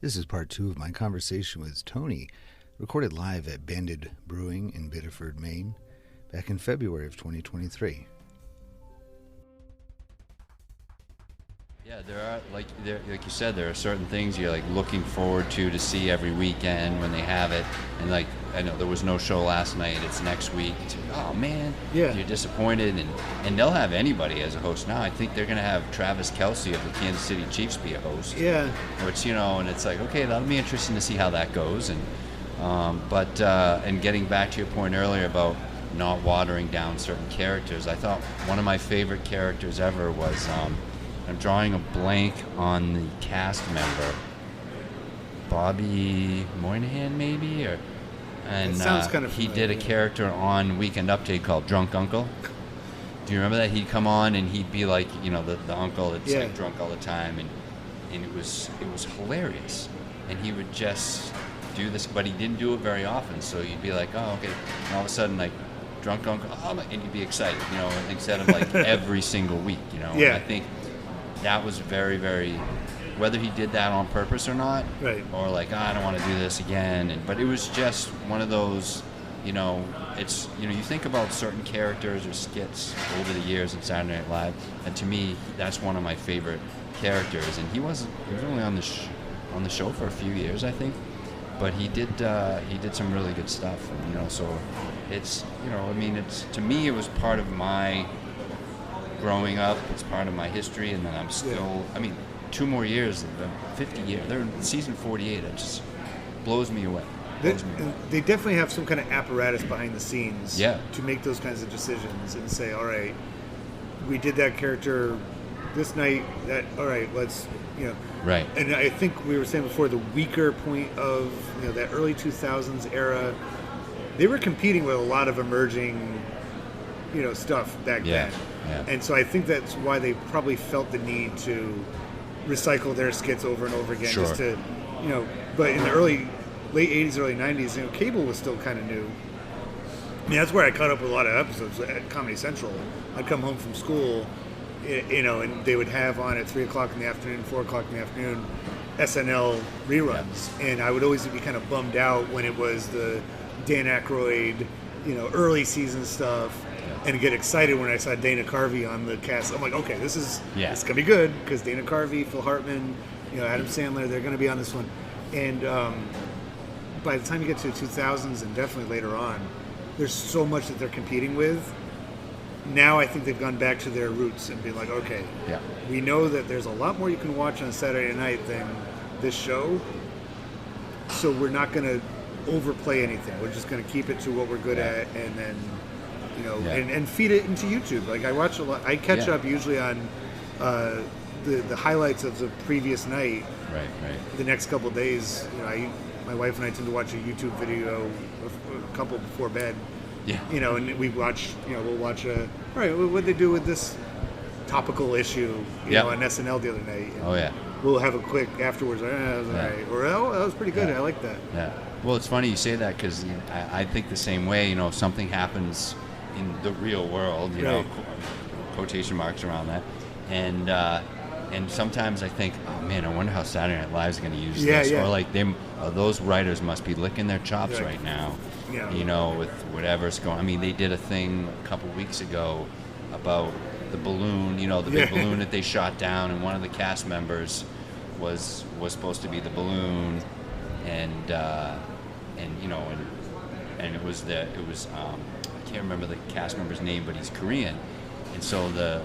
This is part 2 of my conversation with Tony, recorded live at Banded Brewing in Biddeford, Maine, back in February of 2023. Yeah, there are, like you said, there are certain things you're looking forward to see every weekend when they have it. And I know there was no show last night. It's next week. It's oh man, yeah, you're disappointed. And they'll have anybody as a host now. I think they're gonna have Travis Kelce of the Kansas City Chiefs be a host. Yeah. Which and it's okay, that'll be interesting to see how that goes. And and getting back to your point earlier about not watering down certain characters, I thought one of my favorite characters ever was. I'm drawing a blank on the cast member, Bobby Moynihan, maybe, and sounds kind of he familiar, did a character on Weekend Update called Drunk Uncle. Do you remember that? He'd come on and he'd be like, the uncle that's drunk all the time, and it was hilarious. And he would just do this, but he didn't do it very often. So you'd be like, oh, okay, and all of a sudden Drunk Uncle, and you'd be excited, instead of every single week, Yeah. And I think that was very, very, whether he did that on purpose or not, right, or I don't want to do this again, but it was just one of those, it's, you think about certain characters or skits over the years in Saturday Night Live, and to me, that's one of my favorite characters, and he was only on the show for a few years, I think, but he did some really good stuff, and, so it's, it's, to me, it was part of my growing up. It's part of my history, and then I'm still, 2 more years, 50 years, they're in season 48, it just blows me away. They definitely have some kind of apparatus behind the scenes to make those kinds of decisions and say, all right, we did that character this night, all right, let's, Right. And I think we were saying before, the weaker point of, that early 2000s era, they were competing with a lot of emerging, stuff back then. Yeah. And so I think that's why they probably felt the need to recycle their skits over and over again. Sure. Just to, but in the late 80s, early 90s, cable was still kind of new. That's where I caught up with a lot of episodes at Comedy Central. I'd come home from school, and they would have on at 3 o'clock in the afternoon, 4 o'clock in the afternoon, SNL reruns. Yeah. And I would always be kind of bummed out when it was the Dan Aykroyd, early season stuff. And get excited when I saw Dana Carvey on the cast. I'm like, okay, it's gonna be good because Dana Carvey, Phil Hartman, Adam Sandler, they're gonna be on this one. And by the time you get to the 2000s and definitely later on, there's so much that they're competing with. Now I think they've gone back to their roots and been like, okay, we know that there's a lot more you can watch on a Saturday night than this show, so we're not gonna overplay anything. We're just gonna keep it to what we're good at, and then. And feed it into YouTube. I watch a lot. I catch up usually on the highlights of the previous night. Right. The next couple of days, my wife and I tend to watch a YouTube video a couple before bed. Yeah. And we watch. We'll watch all right, what they do with this topical issue. On SNL the other night. And we'll have a quick afterwards. That was all right. Or that was pretty good. I like that. Yeah. Well, it's funny you say that because I think the same way. If something happens in the real world, quotation marks around that, and sometimes I think, oh man, I wonder how Saturday Night Live is going to use this, or those writers must be licking their chops right now, with whatever's going. They did a thing a couple weeks ago about the balloon, the big balloon that they shot down, and one of the cast members was supposed to be the balloon, and it was I can't remember the cast member's name, but he's Korean. And so the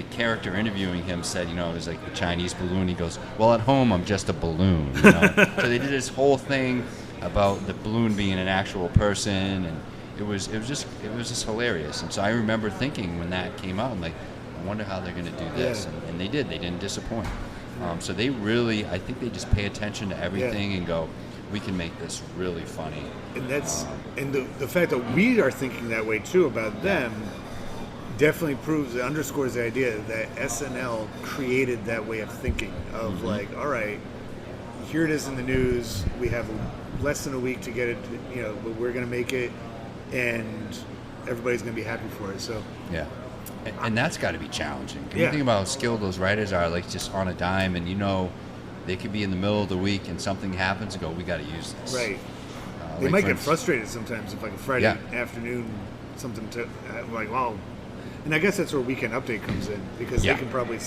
character interviewing him said, it was like the Chinese balloon. He goes, well, at home, I'm just a balloon. So they did this whole thing about the balloon being an actual person, and it was just hilarious. And so I remember thinking when that came out, I'm like, I wonder how they're going to do this. Yeah. And they did. They didn't disappoint. So they really, I think they just pay attention to everything and go, we can make this really funny. And that's and the fact that we are thinking that way too about them definitely underscores the idea that SNL created that way of thinking of all right, here it is in the news, we have less than a week to get it, but we're going to make it, and everybody's going to be happy for it. So and that's got to be challenging. Can you think about how skilled those writers are, just on a dime, and they could be in the middle of the week and something happens and go, we got to use this. Right. They Like, might for get instance- frustrated sometimes if like a Friday afternoon something to like, wow. And I guess that's where Weekend Update comes in because Yeah. they can probably,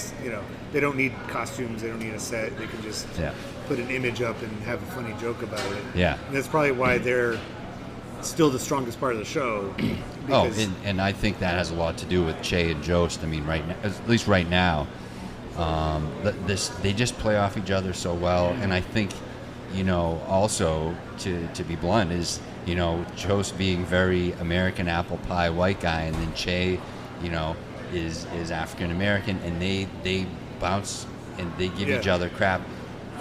they don't need costumes, they don't need a set, they can just put an image up and have a funny joke about it. Yeah. And that's probably why they're still the strongest part of the show. Because, and I think that has a lot to do with Che and Jost. I mean, right now, at least right now, they just play off each other so well. And I think, also to be blunt is, Jost being very American apple pie white guy, and then Che, is African American, and they bounce and they give each other crap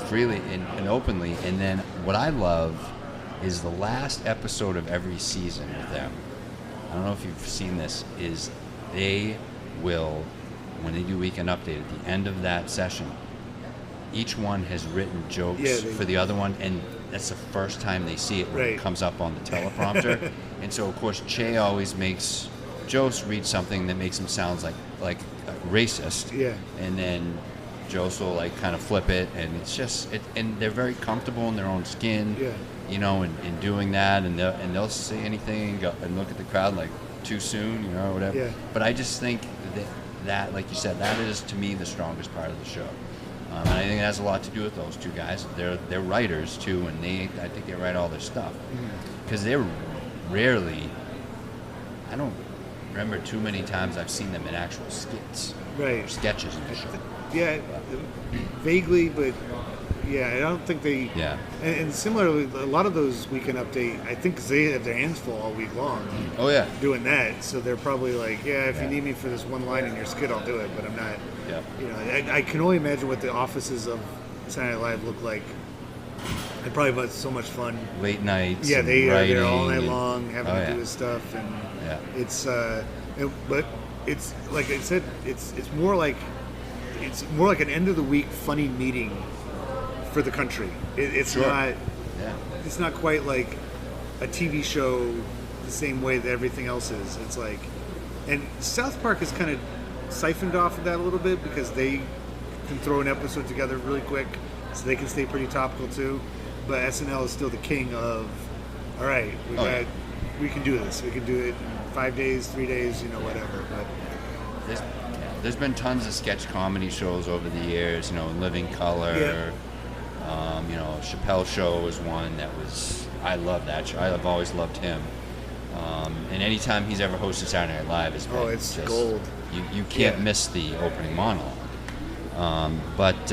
freely and openly. And then what I love is the last episode of every season with them. I don't know if you've seen this, is they will, when they do Weekend Update, at the end of that session, each one has written jokes for the other one, and that's the first time they see it when it comes up on the teleprompter. And so, of course, Che always makes Jost read something that makes him sound like racist. Yeah. And then Jost will kind of flip it, and it's just and they're very comfortable in their own skin. Yeah. In doing that, and they'll say anything and, go, and look at the crowd like too soon, or whatever. Yeah. But I just think that, like you said, that is to me the strongest part of the show, and I think it has a lot to do with those two guys. They're writers too, and I think they write all their stuff because they're rarely. I don't remember too many times I've seen them in actual skits or sketches in the show. Yeah, vaguely, but. Yeah, I don't think they. Yeah. And similarly, a lot of those Weekend Update, I think 'cause they have their hands full all week long. Oh yeah. Doing that, so they're probably like, if you need me for this one line in your skit, I'll do it. But I'm not. Yeah. I can only imagine what the offices of Saturday Night Live look like. They probably have so much fun. Late nights. Yeah, they are there all night and, long having to do this stuff, and it's. But it's like I said, it's more like an end of the week funny meeting. For the country, it's not. Yeah. It's not quite like a TV show the same way that everything else is. It's like, and South Park is kind of siphoned off of that a little bit because they can throw an episode together really quick, so they can stay pretty topical too. But SNL is still the king of. All right, we can do this. We can do it in 5 days, 3 days, whatever. But there's been tons of sketch comedy shows over the years. Living Color. Yeah. Chappelle Show was one that was. I love that show. I've always loved him. And anytime he's ever hosted Saturday Night Live, it's been it's just, gold. You can't miss the opening monologue. But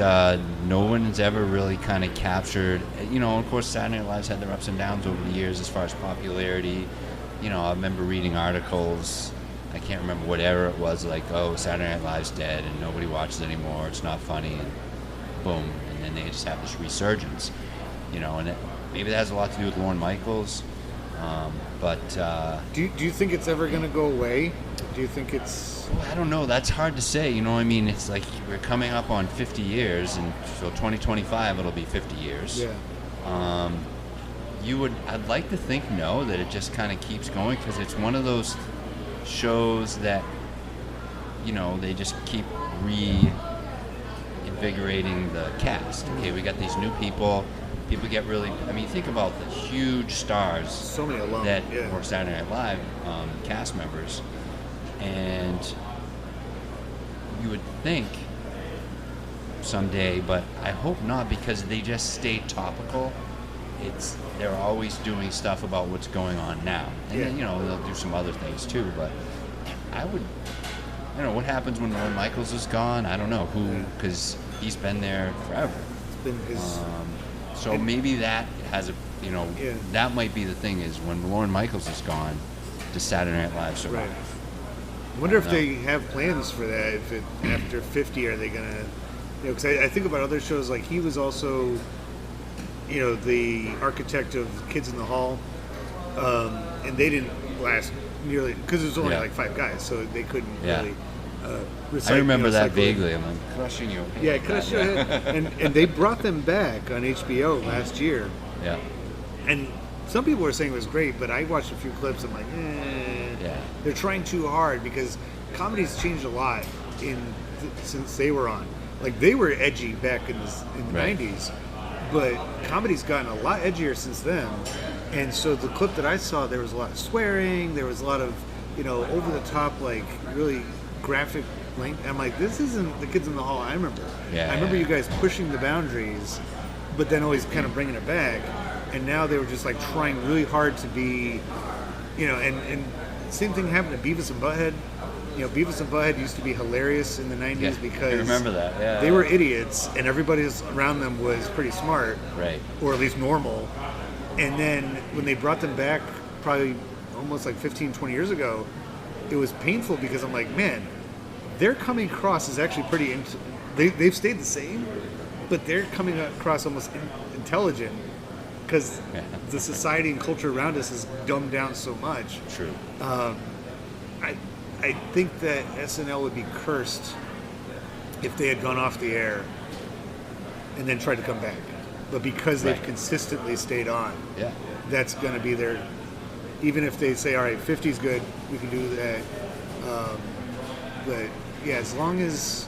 no one's ever really kind of captured. Of course, Saturday Night Live's had their ups and downs over the years as far as popularity. I remember reading articles. I can't remember what era it was. Like, Saturday Night Live's dead and nobody watches it anymore. It's not funny. And boom. And they just have this resurgence, and maybe that has a lot to do with Lorne Michaels. But do you think it's ever going to go away? Do you think it's? Well, I don't know. That's hard to say. It's like we're coming up on 50 years, and so 2025 it'll be 50 years. Yeah. I'd like to think that it just kind of keeps going because it's one of those shows that, they just keep invigorating the cast. Okay, we got these new people. People get really. Think about the huge stars. So many alum that were Saturday Night Live cast members, and you would think someday, but I hope not because they just stay topical. They're always doing stuff about what's going on now, and then they'll do some other things too. But I don't know what happens when Lorne Michaels is gone. I don't know because he's been there forever. It's been his. So maybe that has that might be the thing is when Lorne Michaels is gone, does Saturday Night Live survive? Right. I wonder if they have plans for that. After 50, are they gonna? Because I think about other shows like he was also, the architect of Kids in the Hall, and they didn't last nearly because it was only like 5 guys, so they couldn't really. I remember that vaguely. I'm like crushing you. Yeah, crushing your head. And they brought them back on HBO last year. Yeah. And some people were saying it was great, but I watched a few clips. I'm like, they're trying too hard because comedy's changed a lot since they were on. Like, they were edgy back in the Right. 90s, but comedy's gotten a lot edgier since then. And so the clip that I saw, there was a lot of swearing, there was a lot of, over the top, like, really graphic length. I'm like, this isn't the Kids in the Hall I remember. Yeah, I remember yeah. you guys pushing the boundaries, but then always kind of bringing it back. And now they were just like trying really hard to be, and same thing happened to Beavis and Butthead. Beavis and Butthead used to be hilarious in the 90s Yeah, because I remember that. Yeah, they were idiots and everybody around them was pretty smart, Right. or at least normal. And then when they brought them back, probably almost like 15, 20 years ago, it was painful because I'm like, man, they're coming across as actually pretty. They've stayed the same, but they're coming across almost intelligent because the society and culture around us is dumbed down so much. True. I think that SNL would be cursed if they had gone off the air and then tried to come back. But because they've consistently stayed on, that's going to be their. Even if they say, all right, 50's good, we can do that. But yeah, as long as,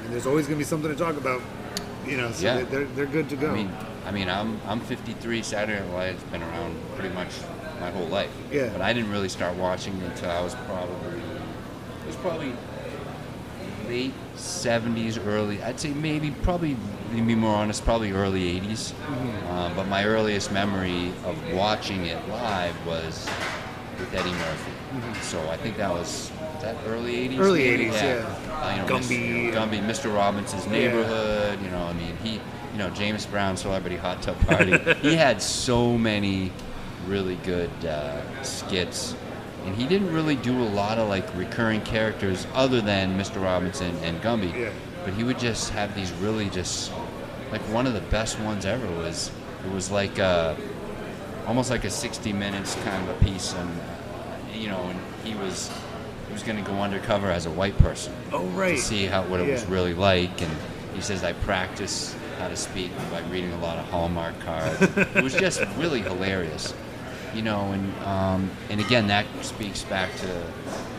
and there's always going to be something to talk about, so they're good to go. I mean, I'm 53. Saturday Night Live's been around pretty much my whole life. Yeah. But I didn't really start watching until I was probably late 70s, early. I'd say maybe to be more honest, probably early 80s. Mm-hmm. But my earliest memory of watching it live was with Eddie Murphy. Mm-hmm. So I think that was that early 80s. Early maybe? 80s, yeah. Gumby, Mr. Robinson's Neighborhood. He. James Brown Celebrity Hot Tub Party. He had so many really good skits, and he didn't really do a lot of like recurring characters other than Mr. Robinson and Gumby. Yeah. But he would just have these really just like one of the best ones ever was like almost like a 60 minutes kind of a piece, and and he was going to go undercover as a white person. Oh, right. To see what it was really like, and he says I practice how to speak by reading a lot of Hallmark cards. It was just really hilarious, and again that speaks back to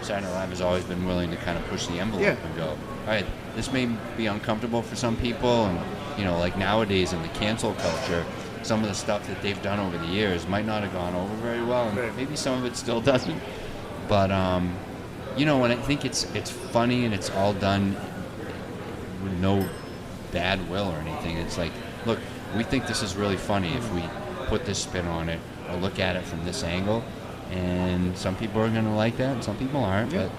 Saturday Night Live has always been willing to kind of push the envelope and go, all right, this may be uncomfortable for some people, and like nowadays in the cancel culture, some of the stuff that they've done over the years might not have gone over very well, and maybe some of it still doesn't, but and I think it's funny and it's all done with no bad will or anything. It's like, look, we think this is really funny if we put this spin on it or look at it from this angle, and some people are going to like that and some people aren't, but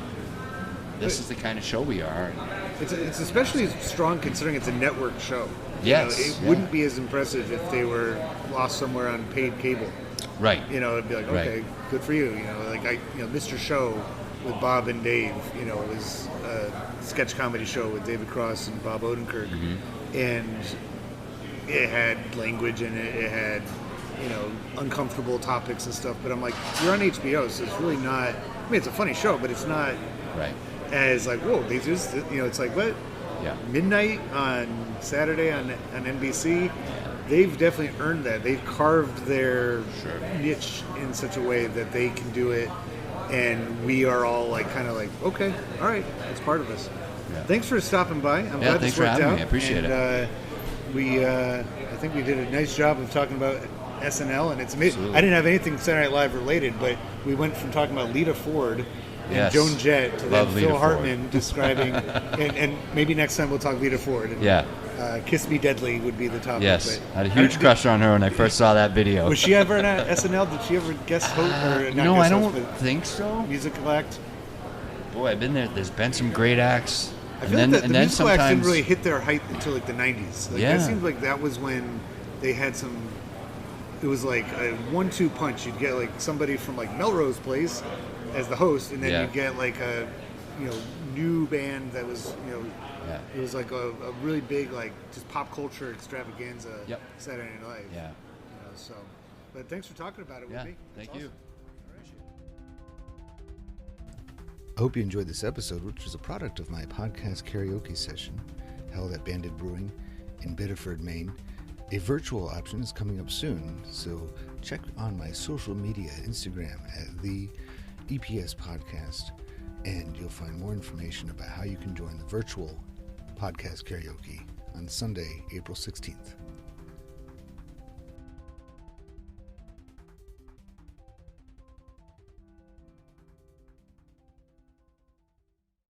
this is the kind of show we are. It's especially strong considering it's a network show. Yes. It wouldn't be as impressive if they were lost somewhere on paid cable. Right. It'd be like, okay, good for you. Mr. Show with Bob and Dave, was a sketch comedy show with David Cross and Bob Odenkirk. Mm-hmm. And it had language in it. It had, uncomfortable topics and stuff. But I'm like, you're on HBO, so it's really not, it's a funny show, but it's not as like, whoa, they just, it's like, what? Yeah. Midnight on Saturday on NBC. They've definitely earned that. They've carved their niche in such a way that they can do it. And we are all like, kind of like, okay, all right, it's part of us. Yeah. Thanks for stopping by. I'm glad thanks this worked for having out. me. I appreciate it. I think we did a nice job of talking about SNL, and it's amazing. Absolutely. I didn't have anything Saturday Night Live related, but we went from talking about Lita Ford and Joan Jett to then Phil Hartman describing, and maybe next time we'll talk Lita Ford. And, Kiss Me Deadly would be the topic. Yes, but I had a huge crush on her when I first saw that video. Was she ever in SNL? Did she ever guest host? I don't think so. Musical act? Boy, I've been there. There's been some great acts. I feel like the musical acts didn't really hit their height until like the 90s. It seemed like that was when they had some. It was like a 1-2 punch. You'd get like somebody from like Melrose Place as the host, and then you'd get like a new band that was it was like a really big like just pop culture extravaganza. Saturday Night Live. Yeah. So, but thanks for talking about it with me. Thank you. I hope you enjoyed this episode, which was a product of my podcast karaoke session held at Banded Brewing in Biddeford, Maine. A virtual option is coming up soon, so check on my social media, Instagram at the EPS podcast, and you'll find more information about how you can join the virtual podcast karaoke on Sunday, April 16th.